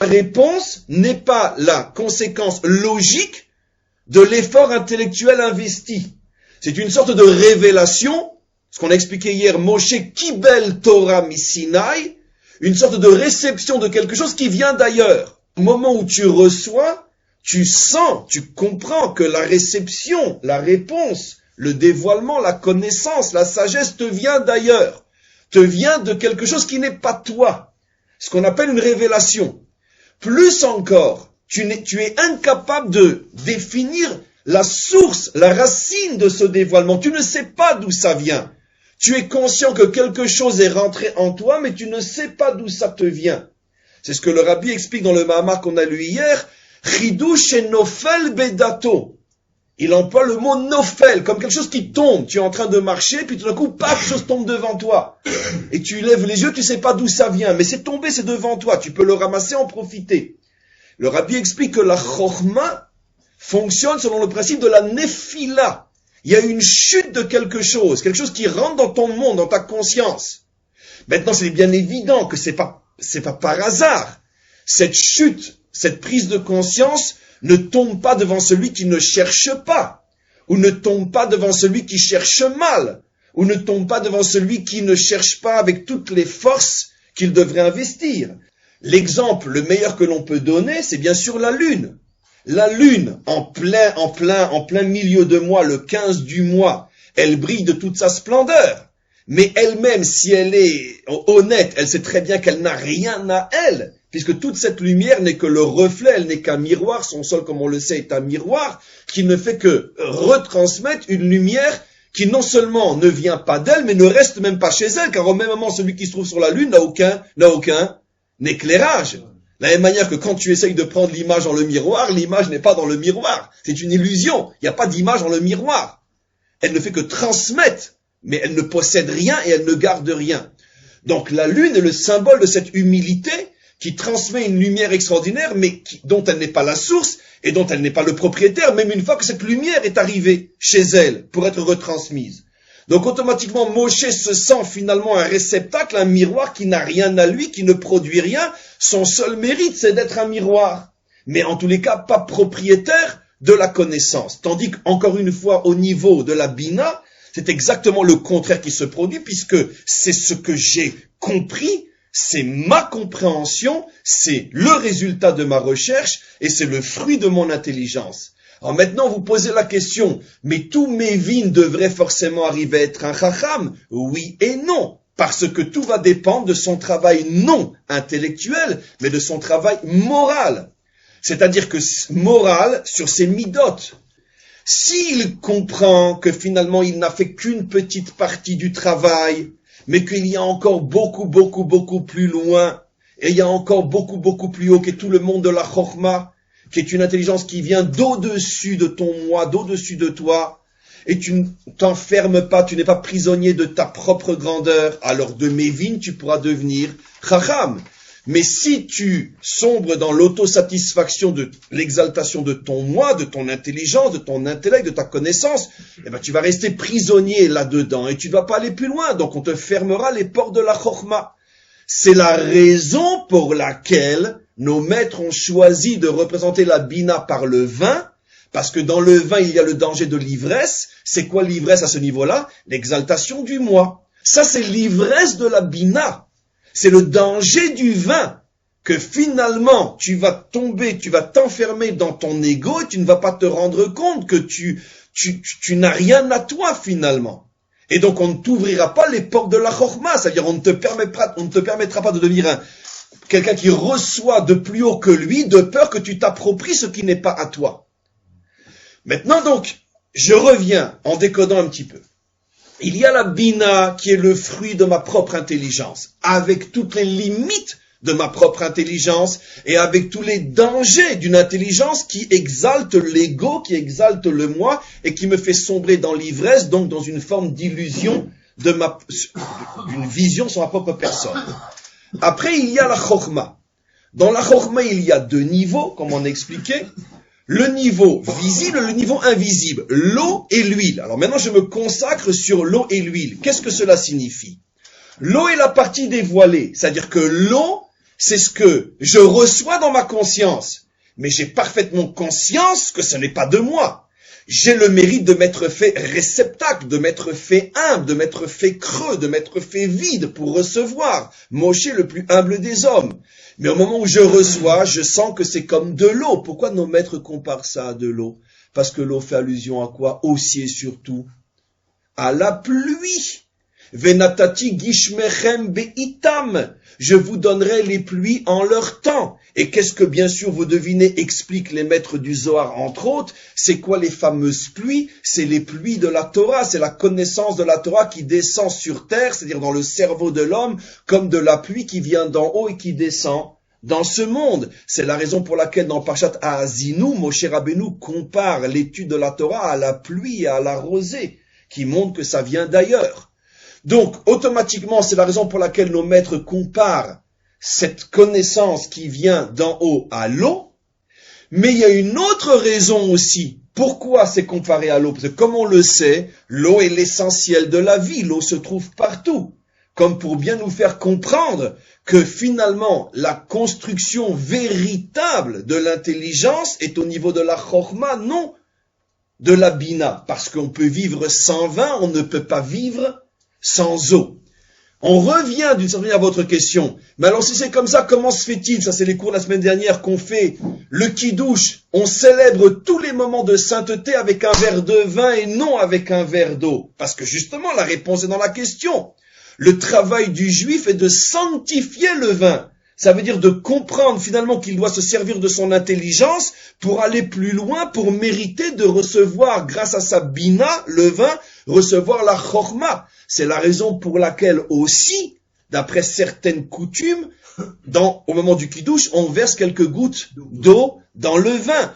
réponse n'est pas la conséquence logique de l'effort intellectuel investi. C'est une sorte de révélation, ce qu'on a expliqué hier, Moshe Kibel Torah Misinaï, une sorte de réception de quelque chose qui vient d'ailleurs. Au moment où tu reçois, tu sens, tu comprends que la réception, la réponse, le dévoilement, la connaissance, la sagesse te vient d'ailleurs, te vient de quelque chose qui n'est pas toi, ce qu'on appelle une révélation. Plus encore, tu es incapable de définir la source, la racine de ce dévoilement. Tu ne sais pas d'où ça vient. Tu es conscient que quelque chose est rentré en toi, mais tu ne sais pas d'où ça te vient. C'est ce que le Rabbi explique dans le Mahamar qu'on a lu hier, Chidush et Nofel Bedato. Il emploie le mot Nofel, comme quelque chose qui tombe. Tu es en train de marcher, puis tout d'un coup, paf, chose tombe devant toi. Et tu lèves les yeux, tu ne sais pas d'où ça vient, mais c'est tombé, c'est devant toi. Tu peux le ramasser, en profiter. Le Rabbi explique que la Chochma fonctionne selon le principe de la Nephila. Il y a une chute de quelque chose qui rentre dans ton monde, dans ta conscience. Maintenant, c'est bien évident que c'est pas par hasard. Cette chute, cette prise de conscience ne tombe pas devant celui qui ne cherche pas, ou ne tombe pas devant celui qui cherche mal, ou ne tombe pas devant celui qui ne cherche pas avec toutes les forces qu'il devrait investir. L'exemple le meilleur que l'on peut donner, c'est bien sûr la Lune. La Lune, en plein milieu de mois, le 15 du mois, elle brille de toute sa splendeur. Mais elle-même, si elle est honnête, elle sait très bien qu'elle n'a rien à elle, puisque toute cette lumière n'est que le reflet, elle n'est qu'un miroir, son sol, comme on le sait, est un miroir, qui ne fait que retransmettre une lumière qui non seulement ne vient pas d'elle, mais ne reste même pas chez elle, car au même moment, celui qui se trouve sur la Lune n'a aucun éclairage. De la même manière que quand tu essayes de prendre l'image dans le miroir, l'image n'est pas dans le miroir. C'est une illusion. Il n'y a pas d'image dans le miroir. Elle ne fait que transmettre, mais elle ne possède rien et elle ne garde rien. Donc la Lune est le symbole de cette humilité qui transmet une lumière extraordinaire, mais dont elle n'est pas la source et dont elle n'est pas le propriétaire, même une fois que cette lumière est arrivée chez elle pour être retransmise. Donc automatiquement, Moshe se sent finalement un réceptacle, un miroir qui n'a rien à lui, qui ne produit rien. Son seul mérite, c'est d'être un miroir. Mais en tous les cas, pas propriétaire de la connaissance. Tandis qu'encore une fois, au niveau de la Bina, c'est exactement le contraire qui se produit, puisque c'est ce que j'ai compris, c'est ma compréhension, c'est le résultat de ma recherche, et c'est le fruit de mon intelligence. Alors maintenant, vous posez la question, mais tout Mévin devrait forcément arriver à être un Chacham? Oui et non, parce que tout va dépendre de son travail non intellectuel, mais de son travail moral. C'est-à-dire que moral sur ses midotes. S'il comprend que finalement il n'a fait qu'une petite partie du travail, mais qu'il y a encore beaucoup plus loin, et il y a encore beaucoup plus haut, qui est tout le monde de la Chochma, qui est une intelligence qui vient d'au-dessus de ton moi, d'au-dessus de toi, et tu ne t'enfermes pas, tu n'es pas prisonnier de ta propre grandeur, alors de Mévin, tu pourras devenir Chacham. Mais si tu sombres dans l'autosatisfaction de l'exaltation de ton moi, de ton intelligence, de ton intellect, de ta connaissance, eh ben tu vas rester prisonnier là-dedans et tu ne vas pas aller plus loin. Donc on te fermera les portes de la Chochma. C'est la raison pour laquelle nos maîtres ont choisi de représenter la Bina par le vin, parce que dans le vin, il y a le danger de l'ivresse. C'est quoi l'ivresse à ce niveau-là? L'exaltation du moi. Ça, c'est l'ivresse de la Bina. C'est le danger du vin, que finalement, tu vas tomber, tu vas t'enfermer dans ton ego et tu ne vas pas te rendre compte que tu n'as rien à toi finalement. Et donc, on ne t'ouvrira pas les portes de la Chochma, c'est-à-dire on ne te permettra pas de devenir quelqu'un qui reçoit de plus haut que lui, de peur que tu t'appropries ce qui n'est pas à toi. Maintenant donc, je reviens en décodant un petit peu. Il y a la Bina qui est le fruit de ma propre intelligence, avec toutes les limites de ma propre intelligence et avec tous les dangers d'une intelligence qui exalte l'ego, qui exalte le moi et qui me fait sombrer dans l'ivresse, donc dans une forme d'illusion d'une vision sur ma propre personne. Après, il y a la Chochma. Dans la Chochma, il y a deux niveaux, comme on a expliqué. Le niveau visible, le niveau invisible, l'eau et l'huile. Alors maintenant, je me consacre sur l'eau et l'huile. Qu'est-ce que cela signifie? L'eau est la partie dévoilée, c'est-à-dire que l'eau c'est ce que je reçois dans ma conscience. Mais j'ai parfaitement conscience que ce n'est pas de moi. J'ai le mérite de m'être fait réceptacle, de m'être fait humble, de m'être fait creux, de m'être fait vide pour recevoir. Moshe le plus humble des hommes. Mais au moment où je reçois, je sens que c'est comme de l'eau. Pourquoi nos maîtres comparent ça à de l'eau? Parce que l'eau fait allusion à quoi? Aussi et surtout à la pluie. Venatati gishmechem beitam. Je vous donnerai les pluies en leur temps. Et qu'est-ce que, bien sûr, vous devinez, expliquent les maîtres du Zohar, entre autres? C'est quoi les fameuses pluies? C'est les pluies de la Torah, c'est la connaissance de la Torah qui descend sur terre, c'est-à-dire dans le cerveau de l'homme, comme de la pluie qui vient d'en haut et qui descend dans ce monde. C'est la raison pour laquelle dans Parashat Haazinu, Moshe Rabbeinu compare l'étude de la Torah à la pluie et à la rosée, qui montre que ça vient d'ailleurs. Donc, automatiquement, c'est la raison pour laquelle nos maîtres comparent cette connaissance qui vient d'en haut à l'eau. Mais il y a une autre raison aussi. Pourquoi c'est comparé à l'eau? Parce que comme on le sait, l'eau est l'essentiel de la vie. L'eau se trouve partout. Comme pour bien nous faire comprendre que finalement, la construction véritable de l'intelligence est au niveau de la chorma, non de la bina. Parce qu'on peut vivre sans vin, on ne peut pas vivre sans eau. On revient d'une certaine manière à votre question. Mais alors si c'est comme ça, comment se fait-il? Ça c'est les cours de la semaine dernière qu'on fait. Le kidouche, on célèbre tous les moments de sainteté avec un verre de vin et non avec un verre d'eau. Parce que justement, la réponse est dans la question. Le travail du juif est de sanctifier le vin. Ça veut dire de comprendre finalement qu'il doit se servir de son intelligence pour aller plus loin, pour mériter de recevoir, grâce à sa bina, le vin, recevoir la chorma. C'est la raison pour laquelle aussi, d'après certaines coutumes, au moment du kidouche, on verse quelques gouttes d'eau dans le vin.